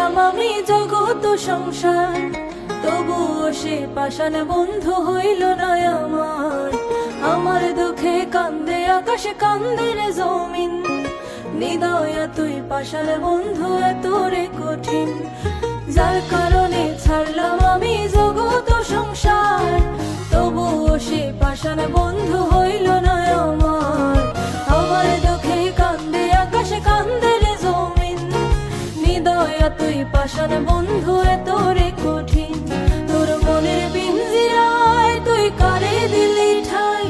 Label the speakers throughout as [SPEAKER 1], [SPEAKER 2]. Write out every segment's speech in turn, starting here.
[SPEAKER 1] ছাড়লাম আমি জগৎ সংসার, তবুও সে পাষাণ বন্ধু হইল না আমার। আমার দুঃখে কান্দে আকাশ, কান্দে রে জমিন, নিদয়া তুই পাষাণ বন্ধু এত রে কঠিন। যার কারণে ছাড়লাম আমি জগৎ সংসার, তবুও সে পাষাণ বন্ধু হইল না আমার। আমার দুঃখে কান্দে আকাশ, কান্দে রে জমিন, নিদয়া তুই পাষাণ বন্ধু এত রে কঠিন। তোর মনের পিঞ্জিরায় তুই কারে দিলি ঠাই,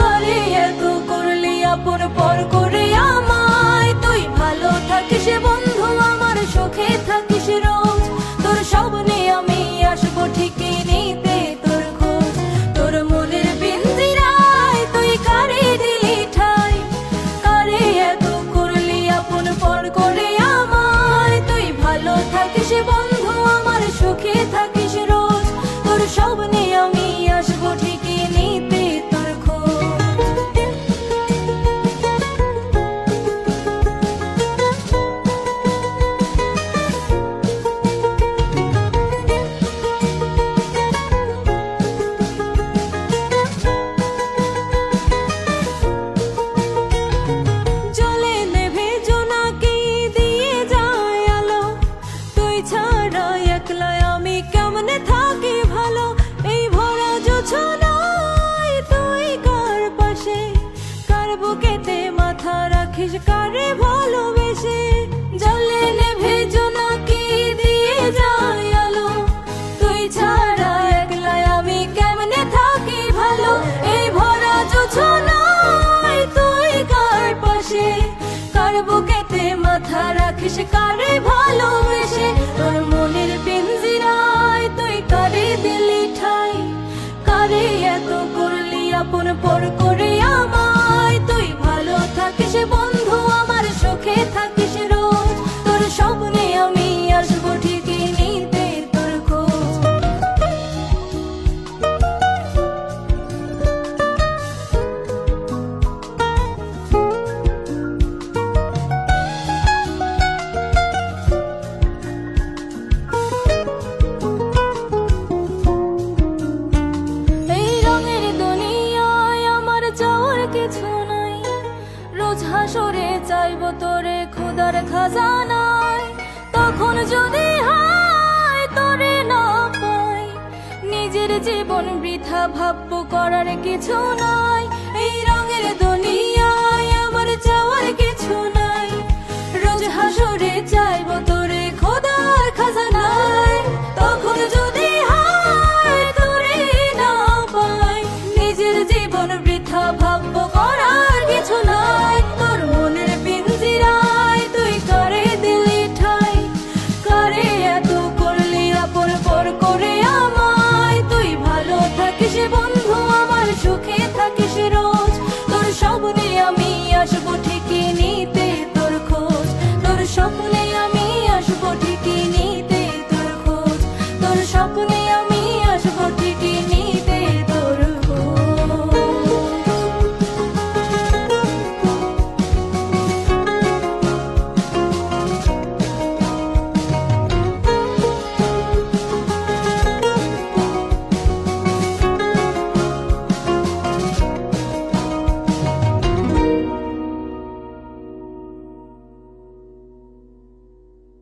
[SPEAKER 1] কারে এত করলি আপন পর করে আমায়। তুই ভালো থাকিস বন্ধু আমার, সুখে থাকিস রোজ, তোর সব নিয়ে আমি আসবো ঠিকই নিতে তোর খোঁজ। তোর মনের পিঞ্জিরায় তুই কারে দিলি ঠাই, কারে এত করলি আপন পর করে আমায়। তুই ভালো থাকিস বন্ধু আমার, সুখে থাকিস রোজ, তোর সব নিয়ে আমি আসবো ঠিকই নিতে তোর খোঁজ। জলে নেভে জোনাকি দিয়ে যায় আলো, তুই ছাড়া একলা আমি কেমনে থাকি ভালো। এই ভরা জোছনায় তুই কার পাশে, কার বুকেতে মাথা রাখিস কারে ভালোবেসে। জলে নেভে জোনাকি দিয়ে যায় আলো, তুই ছাড়া একলা আমি কেমনে থাকি ভালো। এই ভরা জোছনায় তুই কার পাশে, কার বুকেতে মাথা রাখিস কারে ভালোবেসে। তোর মনের পিঞ্জিরায় তুই কারে দিলি ঠাই, কারে এত করলি আপন পর করে আমায়। তুই ভালো থাকিস বন্ধু আমার, সুখে থাকিস রোজ, তোর সব নিয়ে আমি আসবো ঠিকই নিতে তোর খোঁজ। এই রঙের দুনিয়ায় আমার যাওয়ার কিছু নাই, রোজ হাসরে চাইবো তোরে খোদার খাজানায়। তখন যদি হয় তোরে না পাই, নিজের জীবন বৃথা ভাববো করার কিছু নাই। এই রঙের দুনিয়ায় আমার যাওয়ার কিছু নাই, রোজ হাসরে চাইবো